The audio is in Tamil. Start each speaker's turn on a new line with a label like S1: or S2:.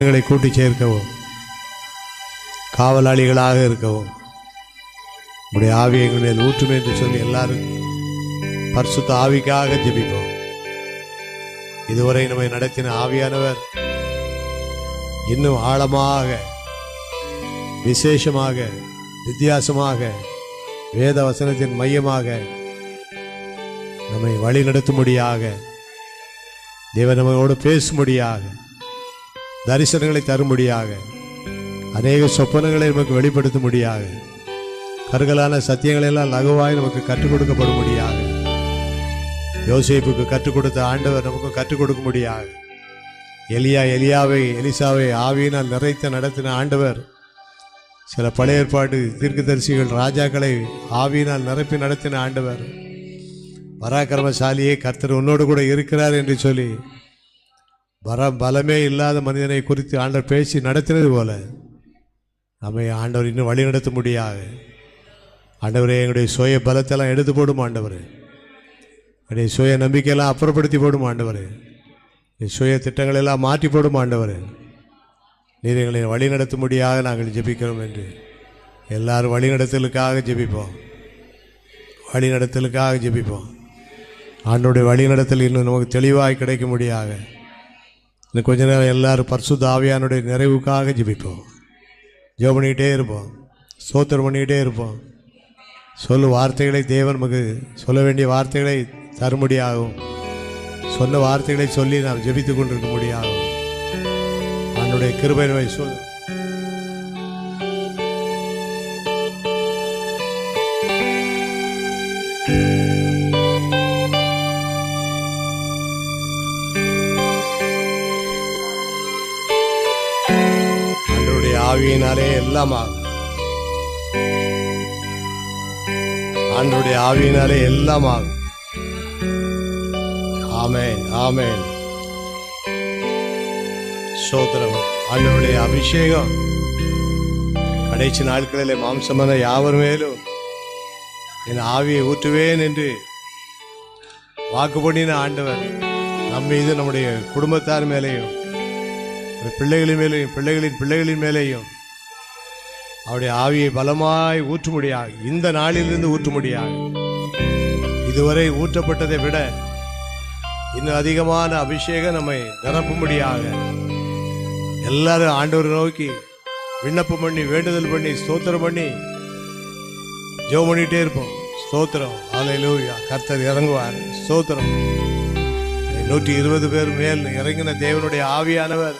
S1: கூட்டி சேர்க்கவும், காவலாளிகளாக இருக்கவும் உடைய ஆவியை எங்கள் மேல் ஊற்றுமே என்று சொல்லி எல்லாரும் பரிசுத்த ஆவிக்காக ஜெபிப்போம். இதுவரை நம்மை நடத்தின ஆவியானவர் இன்னும் ஆழமாக, விசேஷமாக, வித்தியாசமாக, வேத வசனத்தின் மையமாக நம்மை வழி நடத்தும்படியாக, தேவன் நம்மோடு பேசும்படியாக, தரிசனங்களை தரும்படியாக, அநேக சொப்பனங்களை நமக்கு வெளிப்படுத்தும்படியாக, கருகலான சத்தியங்களை எல்லாம் லகுவாய் நமக்கு கற்றுக் கொடுக்கப்படும்படியாக, யோசேப்புக்கு கற்றுக் கொடுத்த ஆண்டவர் நமக்கு கற்றுக் கொடுக்கும்படியாக, எலியாவை எலிசாவை ஆவியினால் நிறைத்து நடத்தின ஆண்டவர் சில பழைய ஏற்பாடு தீர்க்கதரிசிகள் ராஜாக்களை ஆவியினால் நிரப்பி நடத்தின ஆண்டவர், பராக்கிரமசாலியே கர்த்தர் உன்னோடு கூட இருக்கிறார் என்று சொல்லி பலமே இல்லாத மனிதனை குறித்து ஆண்டவர் பேசி நடத்தினது போல நம்மை ஆண்டவர் இன்னும் வழி நடத்த முடியாது. ஆண்டவரே, எங்களுடைய சுய பலத்தெல்லாம் எடுத்து போடும் ஆண்டவரே, என்னுடைய சுய நம்பிக்கையெல்லாம் அப்புறப்படுத்தி போடும் ஆண்டவரே, சுய திட்டங்களெல்லாம் மாற்றி போடும் ஆண்டவரே, நீர் எங்களை வழி நடத்தும்படியாக நாங்கள் ஜெபிக்கிறோம் என்று எல்லாரும் வழிநடத்தலுக்காக ஜெபிப்போம். வழிநடத்தலுக்காக ஜெபிப்போம். ஆண்டவருடைய வழிநடத்தல் இன்னும் நமக்கு தெளிவாக கிடைக்க முடியாக இன்னும் கொஞ்ச நேரம் எல்லாரும் பரிசுத்த ஆவியானுடைய நிறைவுக்காக ஜெபிப்போம். ஜெபம் பண்ணிக்கிட்டே இருப்போம், ஸ்தோத்திரம் பண்ணிக்கிட்டே இருப்போம். சொல்லும் வார்த்தைகளை தேவன் நமக்கு சொல்ல வேண்டிய வார்த்தைகளை தரும்படியாகும், சொன்ன வார்த்தைகளை சொல்லி நாம் ஜெபித்து கொண்டிருக்க முடியாகும். அவனுடைய கிருபை சொல். ஆண்டவருடைய ஆவியினாலே எல்லாம் ஆகும். ஆண்டவருடைய ஆவியினாலே எல்லாம் ஆகும். ஆமென், ஆமென். சோதரம். ஆண்டவருடைய அபிஷேகம் கடைசி நாட்களிலே மாம்சமான யாவர் மேலும் என் ஆவியை ஊற்றுவேன் என்று வாக்கு பண்ணின ஆண்டவர் நம் மீது, நம்முடைய குடும்பத்தார் மேலேயும், பிள்ளைகளின் மேலேயும், பிள்ளைகளின் பிள்ளைகளின் மேலேயும் அவருடைய ஆவியை பலமாய் ஊற்றும்படியாக, இந்த நாளிலிருந்து ஊற்றும்படியாக, இதுவரை ஊற்றப்பட்டதை விட இன்னும் அதிகமான அபிஷேகம் நம்மை நிரப்பும்படியாக எல்லாரும் ஆண்டவரை நோக்கி விண்ணப்பம் பண்ணி, வேண்டுதல் பண்ணி, ஸ்தோத்திரம் பண்ணி ஜெபம் பண்ணிட்டே இருப்போம். ஸ்தோத்திரம். ஹல்லேலூயா. கர்த்தர் இறங்குவார். ஸ்தோத்திரம். 120 பேர் மேல் இறங்கின தேவனுடைய ஆவியானவர்